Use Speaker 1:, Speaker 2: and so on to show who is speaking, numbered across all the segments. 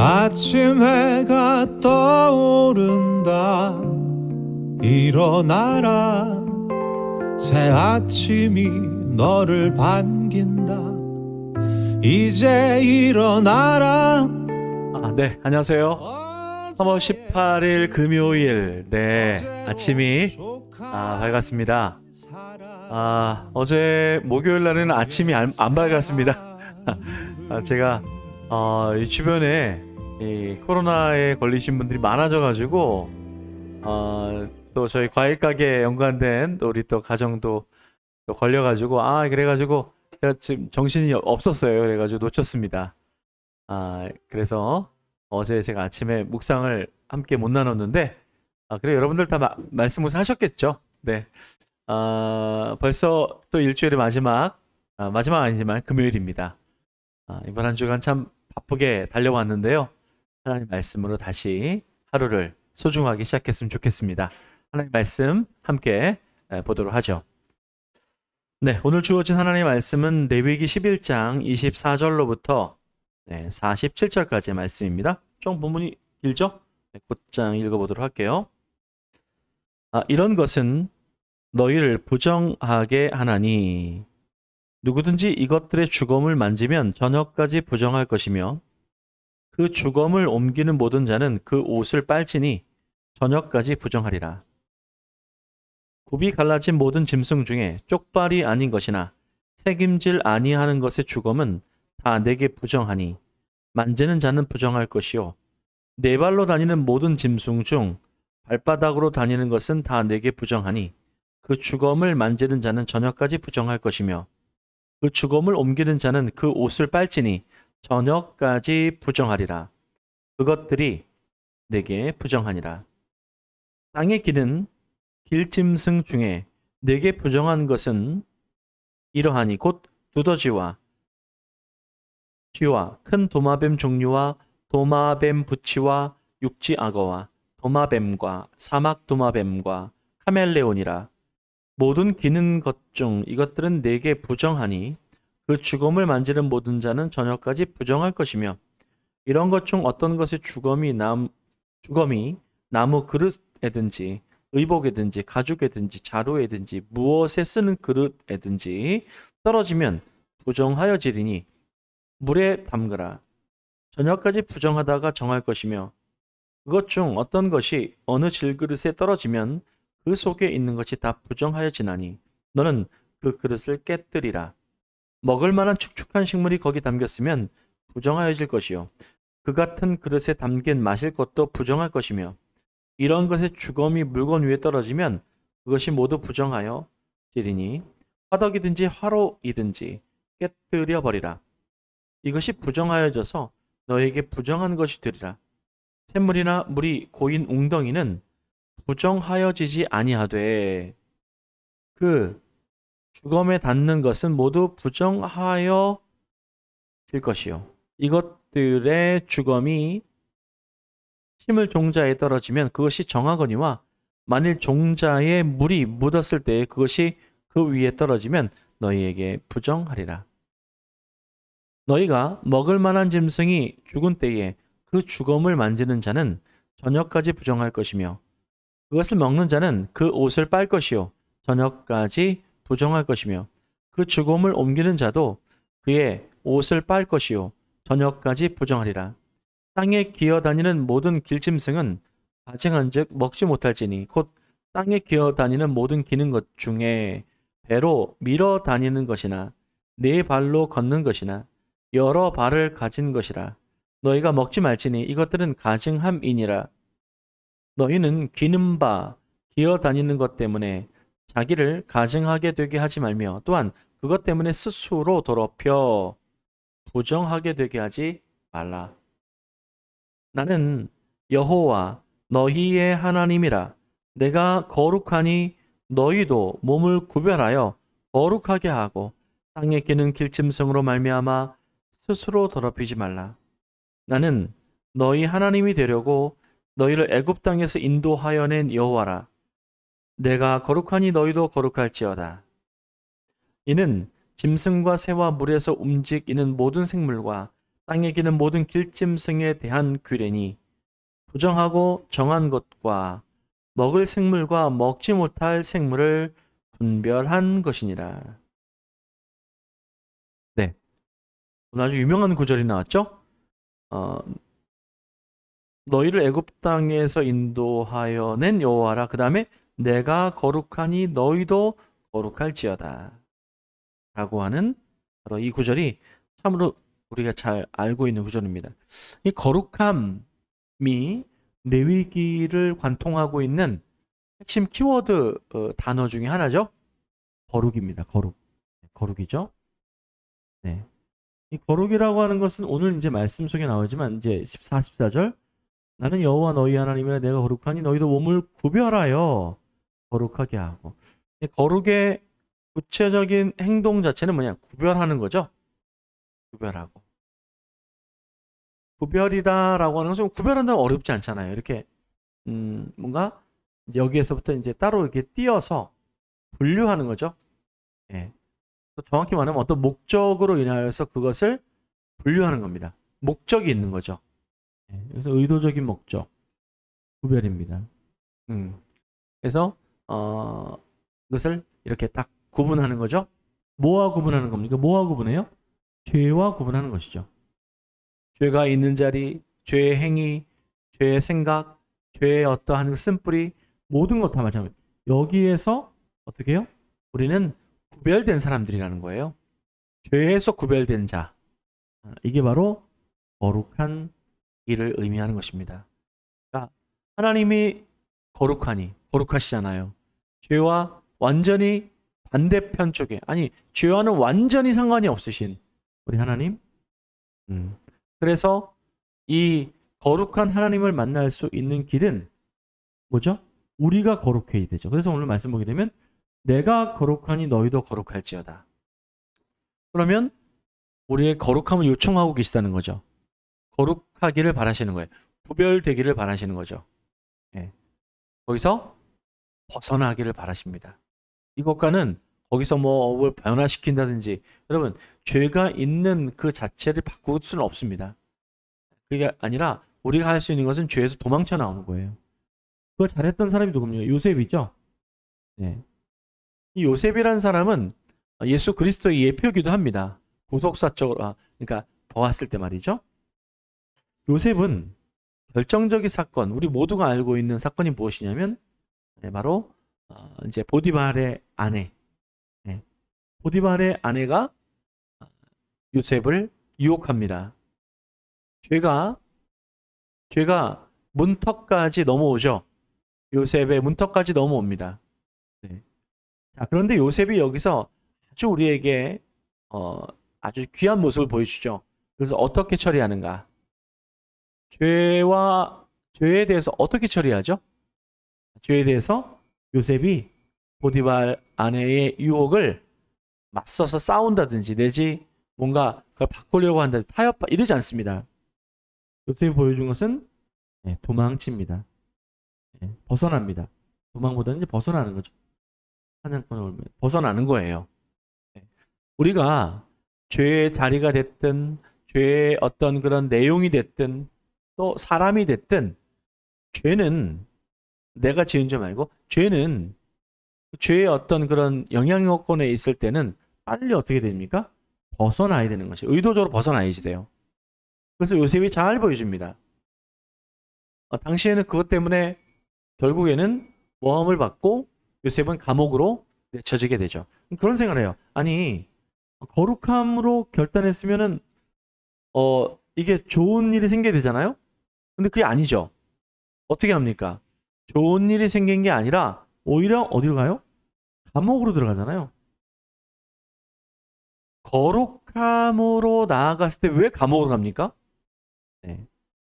Speaker 1: 아침 해가 떠오른다. 일어나라. 새 아침이 너를 반긴다. 이제 일어나라.
Speaker 2: 네, 안녕하세요. 3월 18일 금요일, 아침이 밝았습니다. 어제 목요일 날에는 아침이 안 밝았습니다. 제가 이 주변에 이 코로나에 걸리신 분들이 많아져가지고 또 저희 과일 가게에 연관된 우리 또 가정도 또 걸려가지고 그래가지고 제가 지금 정신이 없었어요. 그래가지고 놓쳤습니다. 그래서 어제 제가 아침에 묵상을 함께 못 나눴는데 그래 여러분들 다 말씀 하셨겠죠. 네. 벌써 또 일주일의 마지막 아니지만 금요일입니다. 이번 한 주간 참 바쁘게 달려왔는데요. 하나님 말씀으로 다시 하루를 소중하게 시작했으면 좋겠습니다. 하나님 말씀 함께 보도록 하죠. 네, 오늘 주어진 하나님의 말씀은 레위기 11장 24절로부터 47절까지의 말씀입니다. 좀 본문이 길죠? 곧장 읽어보도록 할게요. 이런 것은 너희를 부정하게 하나니 누구든지 이것들의 주검을 만지면 저녁까지 부정할 것이며 그 주검을 옮기는 모든 자는 그 옷을 빨지니 저녁까지 부정하리라. 굽이 갈라진 모든 짐승 중에 쪽발이 아닌 것이나 새김질 아니하는 것의 주검은 다 내게 부정하니 만지는 자는 부정할 것이요 네 발로 다니는 모든 짐승 중 발바닥으로 다니는 것은 다 내게 부정하니 그 주검을 만지는 자는 저녁까지 부정할 것이며 그 주검을 옮기는 자는 그 옷을 빨지니 저녁까지 부정하리라. 그것들이 내게 부정하니라. 땅에 기는 길짐승 중에 내게 부정한 것은 이러하니 곧 두더지와 쥐와 큰 도마뱀 종류와 도마뱀 부치와 육지악어와 도마뱀과 사막 도마뱀과 카멜레온이라. 모든 기는 것 중 이것들은 내게 부정하니 그 주검을 만지는 모든 자는 저녁까지 부정할 것이며 이런 것 중 어떤 것의 주검이 나무 그릇에든지 의복에든지 가죽에든지 자루에든지 무엇에 쓰는 그릇에든지 떨어지면 부정하여지리니 물에 담그라. 저녁까지 부정하다가 정할 것이며 그것 중 어떤 것이 어느 질그릇에 떨어지면 그 속에 있는 것이 다 부정하여지나니 너는 그 그릇을 깨뜨리라. 먹을 만한 축축한 식물이 거기 담겼으면 부정하여질 것이요 그 같은 그릇에 담긴 마실 것도 부정할 것이며 이런 것의 주검이 물건 위에 떨어지면 그것이 모두 부정하여 지리니 화덕이든지 화로이든지 깨뜨려 버리라. 이것이 부정하여져서 너에게 부정한 것이 되리라. 샘물이나 물이 고인 웅덩이는 부정하여지지 아니하되 그 주검에 닿는 것은 모두 부정하여질 것이요 이것들의 주검이 심을 종자에 떨어지면 그것이 정하거니와 만일 종자에 물이 묻었을 때에 그것이 그 위에 떨어지면 너희에게 부정하리라. 너희가 먹을 만한 짐승이 죽은 때에 그 주검을 만지는 자는 저녁까지 부정할 것이며 그것을 먹는 자는 그 옷을 빨 것이요 저녁까지 부정할 것이며 그 주검을 옮기는 자도 그의 옷을 빨 것이요 저녁까지 부정하리라. 땅에 기어다니는 모든 길짐승은 가증한즉 먹지 못할지니 곧 땅에 기어다니는 모든 기는 것 중에 배로 밀어 다니는 것이나 네 발로 걷는 것이나 여러 발을 가진 것이라. 너희가 먹지 말지니 이것들은 가증함이니라. 너희는 기는 바 기어다니는 것 때문에 자기를 가증하게 되게 하지 말며 또한 그것 때문에 스스로 더럽혀 부정하게 되게 하지 말라. 나는 여호와 너희의 하나님이라. 내가 거룩하니 너희도 몸을 구별하여 거룩하게 하고 땅에 기는 길짐승으로 말미암아 스스로 더럽히지 말라. 나는 너희 하나님이 되려고 너희를 애굽 땅에서 인도하여 낸 여호와라. 내가 거룩하니 너희도 거룩할지어다. 이는 짐승과 새와 물에서 움직이는 모든 생물과 땅에 기는 모든 길짐승에 대한 규례니 부정하고 정한 것과 먹을 생물과 먹지 못할 생물을 분별한 것이니라. 네, 오늘 아주 유명한 구절이 나왔죠? 너희를 애굽 땅에서 인도하여 낸 여호와라. 그 다음에 내가 거룩하니 너희도 거룩할지어다 라고 하는 바로 이 구절이 참으로 우리가 잘 알고 있는 구절입니다. 이 거룩함이 레위기를 관통하고 있는 핵심 키워드 단어 중에 하나죠. 거룩입니다. 거룩이죠. 네. 이 거룩이라고 하는 것은 오늘 이제 말씀 속에 나오지만 이제 14, 14절 나는 여호와 너희 하나님이라 내가 거룩하니 너희도 몸을 구별하여 거룩하게 하고. 거룩의 구체적인 행동 자체는 뭐냐? 구별하는 거죠. 구별하고. 구별이다라고 하는 것은 구별한다면 어렵지 않잖아요. 이렇게 뭔가 여기에서부터 이제 따로 이렇게 띄어서 분류하는 거죠. 예. 정확히 말하면 어떤 목적으로 인하여서 그것을 분류하는 겁니다. 목적이 있는 거죠. 예. 그래서 의도적인 목적, 구별입니다. 그래서 그것을 이렇게 딱 구분하는 거죠. 뭐와 구분하는 겁니까? 뭐와 구분해요? 죄와 구분하는 것이죠. 죄가 있는 자리, 죄의 행위, 죄의 생각, 죄의 어떠한 쓴뿌리 모든 것 다 마찬가지. 여기에서 어떻게 해요? 우리는 구별된 사람들이라는 거예요. 죄에서 구별된 자. 이게 바로 거룩한 일을 의미하는 것입니다. 그러니까 하나님이 거룩하니 거룩하시잖아요. 죄와 완전히 반대편 쪽에 아니 죄와는 완전히 상관이 없으신 우리 하나님. 그래서 이 거룩한 하나님을 만날 수 있는 길은 뭐죠? 우리가 거룩해야 되죠. 그래서 오늘 말씀 보게 되면 내가 거룩하니 너희도 거룩할지어다. 그러면 우리의 거룩함을 요청하고 계시다는 거죠. 거룩하기를 바라시는 거예요. 구별되기를 바라시는 거죠. 예. 거기서 벗어나기를 바라십니다. 이것과는 거기서 뭘 변화시킨다든지 여러분 죄가 있는 그 자체를 바꿀 수는 없습니다. 그게 아니라 우리가 할 수 있는 것은 죄에서 도망쳐 나오는 거예요. 그걸 잘했던 사람이 누굽니까? 요셉이죠. 네. 이 요셉이라는 사람은 예수 그리스도의 예표기도 합니다. 구속사적으로 그러니까 보았을 때 말이죠. 요셉은 결정적인 사건, 우리 모두가 알고 있는 사건이 무엇이냐면 바로 이제 보디발의 아내, 보디발의 아내가 요셉을 유혹합니다. 죄가 문턱까지 넘어오죠. 요셉의 문턱까지 넘어옵니다. 네. 자, 그런데 요셉이 여기서 아주 우리에게 아주 귀한 모습을 보여주죠. 그래서 어떻게 처리하는가? 죄에 대해서 어떻게 처리하죠? 죄에 대해서 요셉이 보디발 아내의 유혹을 맞서서 싸운다든지 내지 뭔가 그걸 바꾸려고 한다든지 타협 이러지 않습니다. 요셉이 보여준 것은 도망칩니다. 벗어납니다. 도망보다는 이제 벗어나는 거죠. 사냥꾼을 벗어나는 거예요. 우리가 죄의 자리가 됐든 죄의 어떤 그런 내용이 됐든 또 사람이 됐든 죄는 내가 지은 죄 말고 죄는 죄의 어떤 그런 영향력권에 있을 때는 빨리 어떻게 됩니까? 벗어나야 되는 것이 의도적으로 벗어나야지 돼요. 그래서 요셉이 잘 보여줍니다. 당시에는 그것 때문에 결국에는 모함을 받고 요셉은 감옥으로 내쳐지게 되죠. 그런 생각을 해요. 아니 거룩함으로 결단했으면은 이게 좋은 일이 생겨야 되잖아요. 근데 그게 아니죠. 어떻게 합니까? 좋은 일이 생긴 게 아니라 오히려 어디로 가요? 감옥으로 들어가잖아요. 거룩함으로 나아갔을 때 왜 감옥으로 갑니까? 네.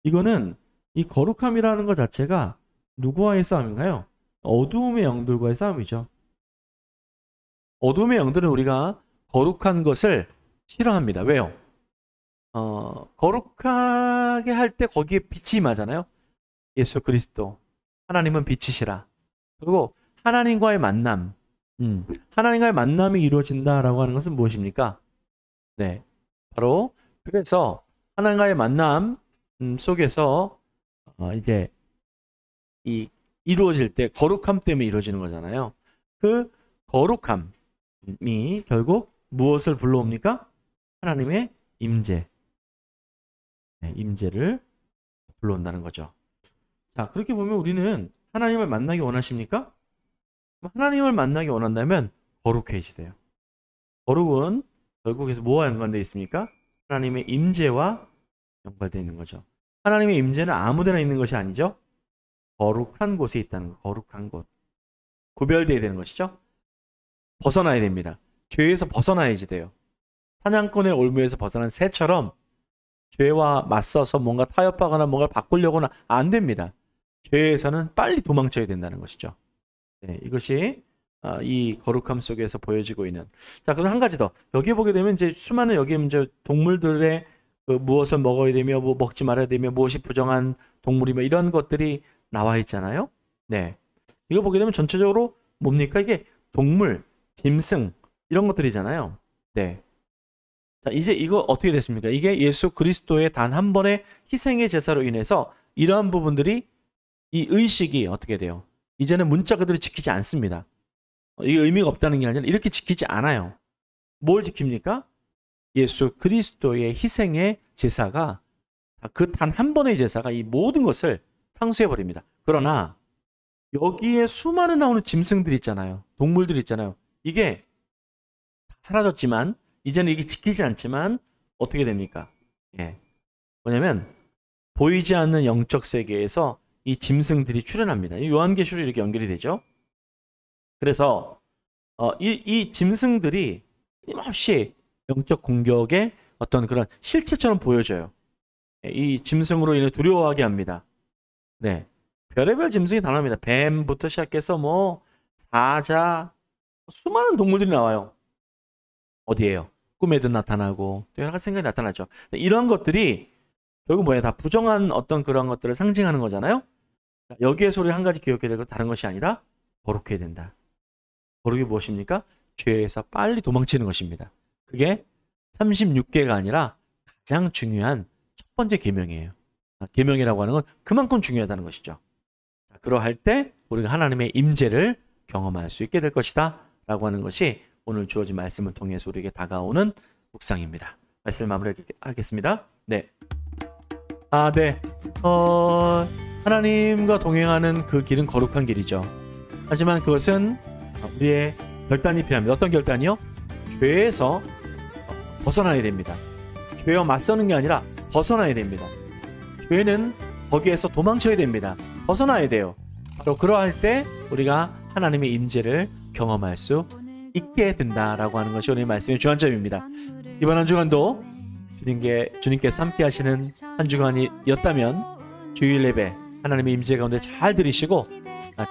Speaker 2: 이거는 이 거룩함이라는 것 자체가 누구와의 싸움인가요? 어두움의 영들과의 싸움이죠. 어두움의 영들은 우리가 거룩한 것을 싫어합니다. 왜요? 거룩하게 할 때 거기에 빛이 임하잖아요. 예수 그리스도 하나님은 빛이시라. 그리고 하나님과의 만남, 하나님과의 만남이 이루어진다라고 하는 것은 무엇입니까? 네, 바로 그래서 하나님과의 만남 속에서 이제 이루어질 때 거룩함 때문에 이루어지는 거잖아요. 그 거룩함이 결국 무엇을 불러옵니까? 하나님의 임재. 네, 임재를 불러온다는 거죠. 자, 그렇게 보면 우리는 하나님을 만나기 원하십니까? 하나님을 만나기 원한다면 거룩해지야 돼요. 거룩은 결국에서 뭐와 연관되어 있습니까? 하나님의 임재와 연관되어 있는 거죠. 하나님의 임재는 아무데나 있는 것이 아니죠. 거룩한 곳에 있다는 거. 거룩한 곳. 구별되어야 되는 것이죠. 벗어나야 됩니다. 죄에서 벗어나야지 돼요. 사냥꾼의 올무에서 벗어난 새처럼 죄와 맞서서 뭔가 타협하거나 뭔가를 바꾸려고는 안 됩니다. 죄에서는 빨리 도망쳐야 된다는 것이죠. 네, 이것이 이 거룩함 속에서 보여지고 있는. 자, 그럼 한 가지 더. 여기에 보게 되면 이제 수많은 여기 이제 동물들의 무엇을 먹어야 되며, 뭐 먹지 말아야 되며, 무엇이 부정한 동물이며 이런 것들이 나와 있잖아요. 네, 이거 보게 되면 전체적으로 뭡니까? 이게 동물, 짐승 이런 것들이잖아요. 네. 자, 이제 이거 어떻게 됐습니까? 이게 예수 그리스도의 단 한 번의 희생의 제사로 인해서 이러한 부분들이 이 의식이 어떻게 돼요? 이제는 문자 그대로 지키지 않습니다. 이게 의미가 없다는 게 아니라 이렇게 지키지 않아요. 뭘 지킵니까? 예수 그리스도의 희생의 제사가 그 단 한 번의 제사가 이 모든 것을 상수해버립니다. 그러나 여기에 수많은 나오는 짐승들 있잖아요. 동물들 있잖아요. 이게 다 사라졌지만 이제는 이게 지키지 않지만 어떻게 됩니까? 예. 뭐냐면 보이지 않는 영적 세계에서 이 짐승들이 출현합니다. 요한계시로 이렇게 연결이 되죠. 그래서 이 짐승들이 끊임없이 영적 공격의 어떤 그런 실체처럼 보여져요. 이 짐승으로 인해 두려워하게 합니다. 네, 별의별 짐승이 다 나옵니다. 뱀부터 시작해서 뭐 사자, 수많은 동물들이 나와요. 어디에요? 꿈에도 나타나고 또 여러 가지 생각이 나타나죠. 이런 것들이 결국 뭐예요? 다 부정한 어떤 그런 것들을 상징하는 거잖아요. 여기에서 우리 한 가지 기억해야 될 건 다른 것이 아니라 거룩해야 된다. 거룩이 무엇입니까? 죄에서 빨리 도망치는 것입니다. 그게 36계가 아니라 가장 중요한 첫 번째 계명이에요. 계명이라고 하는 건 그만큼 중요하다는 것이죠. 그러할 때 우리가 하나님의 임재를 경험할 수 있게 될 것이다 라고 하는 것이 오늘 주어진 말씀을 통해서 우리에게 다가오는 묵상입니다. 말씀을 마무리하겠습니다. 네. 네. 하나님과 동행하는 그 길은 거룩한 길이죠. 하지만 그것은 우리의 결단이 필요합니다. 어떤 결단이요? 죄에서 벗어나야 됩니다. 죄와 맞서는 게 아니라 벗어나야 됩니다. 죄는 거기에서 도망쳐야 됩니다. 벗어나야 돼요. 바로 그러할 때 우리가 하나님의 임재를 경험할 수 있게 된다라고 하는 것이 오늘 말씀의 주안점입니다. 이번 한 주간도 주님께서 함께 하시는 한 주간이었다면 주일 예배 하나님의 임재 가운데 잘 들으시고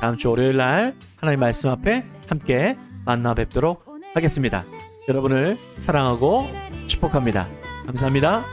Speaker 2: 다음 주 월요일 날 하나님 말씀 앞에 함께 만나 뵙도록 하겠습니다. 여러분을 사랑하고 축복합니다. 감사합니다.